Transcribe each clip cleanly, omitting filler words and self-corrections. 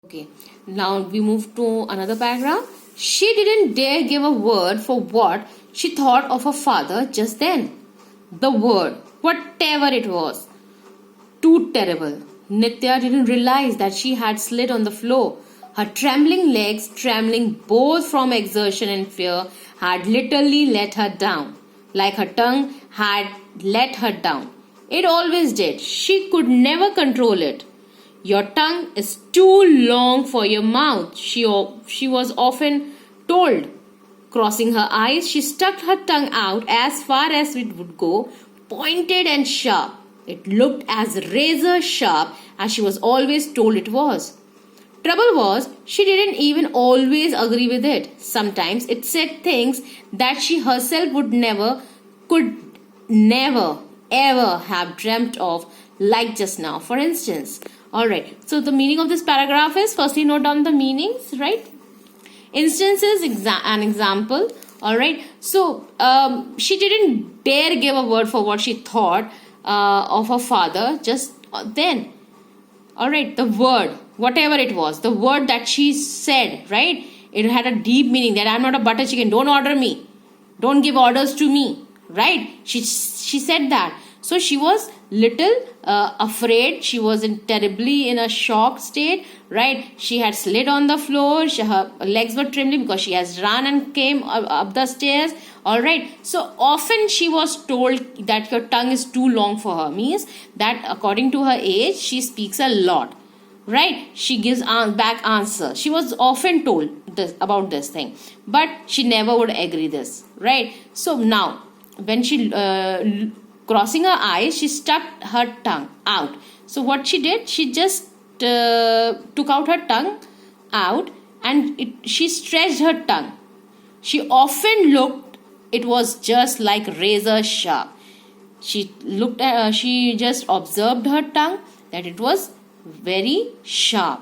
Okay, now we move to another paragraph. She didn't dare give a word for what she thought of her father just then. The word, whatever it was, too terrible. Nitya didn't realize that she had slid on the floor. Her trembling legs, trembling both from exertion and fear, had literally let her down, like her tongue had let her down. It always did. She could never control it. Your tongue is too long for your mouth, she was often told. Crossing her eyes, she stuck her tongue out as far as it would go, pointed and sharp. It looked as razor sharp as she was always told it was. Trouble was, she didn't even always agree with it. Sometimes it said things that she herself could never, ever have dreamt of, like just now, for instance. Alright, so the meaning of this paragraph is, firstly note down the meanings, right? Instance is an example. Alright, so she didn't dare give a word for what she thought of her father just then. Alright, the word, whatever it was, the word that she said, right? It had a deep meaning that I'm not a butter chicken, don't order me, don't give orders to me, right? She said that. So she was little afraid. She was terribly in a shocked state, right? She had slid on the floor. Her legs were trembling because she has run and came up the stairs. All right. So often she was told that your tongue is too long for her. Means that according to her age, she speaks a lot, right? She gives back answer. She was often told about this thing, but she never would agree this, right? So now when she crossing her eyes, she stuck her tongue out. So what she did, she just took out her tongue out and she stretched her tongue. She often looked, it was just like razor sharp. She just observed her tongue that it was very sharp,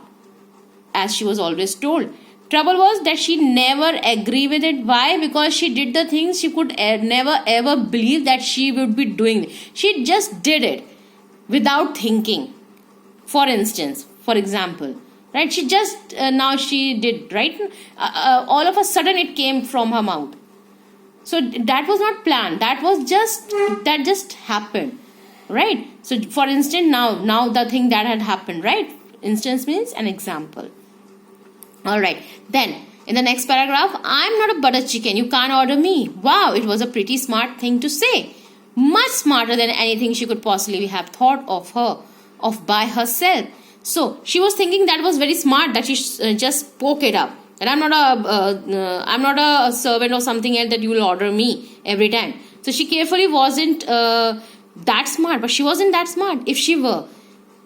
as she was always told. Trouble was that she never agreed with it. Why? Because she did the things she could never ever believe that she would be doing. She just did it without thinking. For instance, for example, right? She just now she did, right? All of a sudden it came from her mouth. So that was not planned. That just happened, right? So for instance, now the thing that had happened, right? Instance means an example. Alright, then in the next paragraph, I'm not a butter chicken, you can't order me. Wow, it was a pretty smart thing to say. Much smarter than anything she could possibly have thought of by herself. So she was thinking that was very smart that she just spoke it up. And I'm not a servant or something else that you will order me every time. So she carefully wasn't that smart, but she wasn't that smart. If she were,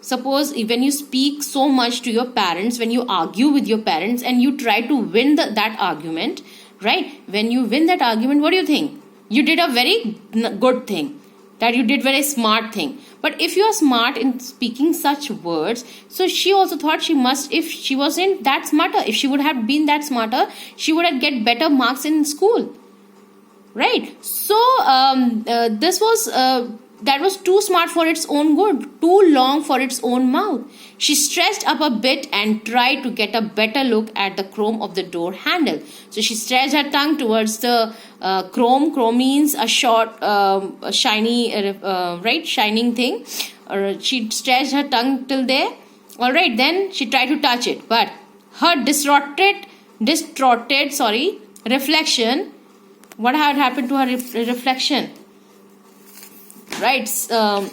suppose when you speak so much to your parents, when you argue with your parents and you try to win that argument, right? When you win that argument, what do you think? You did a very good thing, that you did very smart thing. But if you are smart in speaking such words, so she also thought she must, if she wasn't that smarter, if she would have been that smarter, she would have get better marks in school, right? So this was that was too smart for its own good, too long for its own mouth. She stretched up a bit and tried to get a better look at the chrome of the door handle. So she stretched her tongue towards the chrome. Chrome means a short, shiny, right, shining thing. She stretched her tongue till there. All right, then she tried to touch it, but her distorted, reflection. What had happened to her reflection? Right, so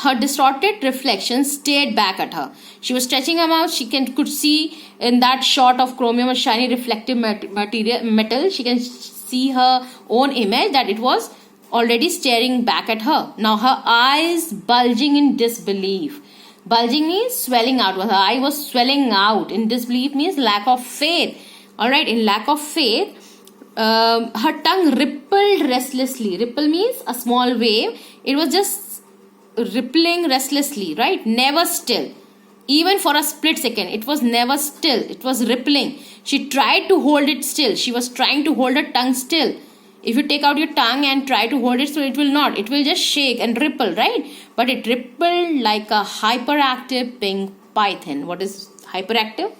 her distorted reflection stared back at her. She was stretching her mouth. She could see in that shot of chromium, a shiny reflective metal. She can see her own image that it was already staring back at her. Now her eyes bulging in disbelief. Bulging means swelling out. Her eye was swelling out. In disbelief means lack of faith. Alright, in lack of faith, her tongue rippled restlessly. Ripple means a small wave. It was just rippling restlessly, right? Never still. Even for a split second, it was never still. It was rippling. She tried to hold it still. She was trying to hold her tongue still. If you take out your tongue and try to hold it, so it will not. It will just shake and ripple, right? But it rippled like a hyperactive pink python. What is hyperactive?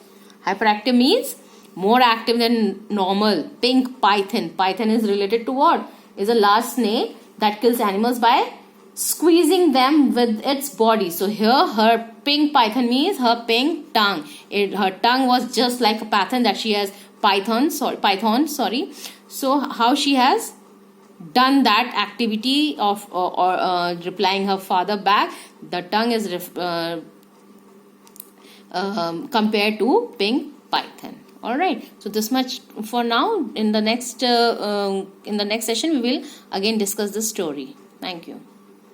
Hyperactive means more active than normal. Pink python. Python is related to what? Is a large snake that kills animals by squeezing them with its body. So here her pink python means her pink tongue. Her tongue was just like a python that she has. Python. So how she has done that activity of replying her father back, the tongue is compared to pink python. All right, so this much for now. In the next session we will again discuss this story. Thank you.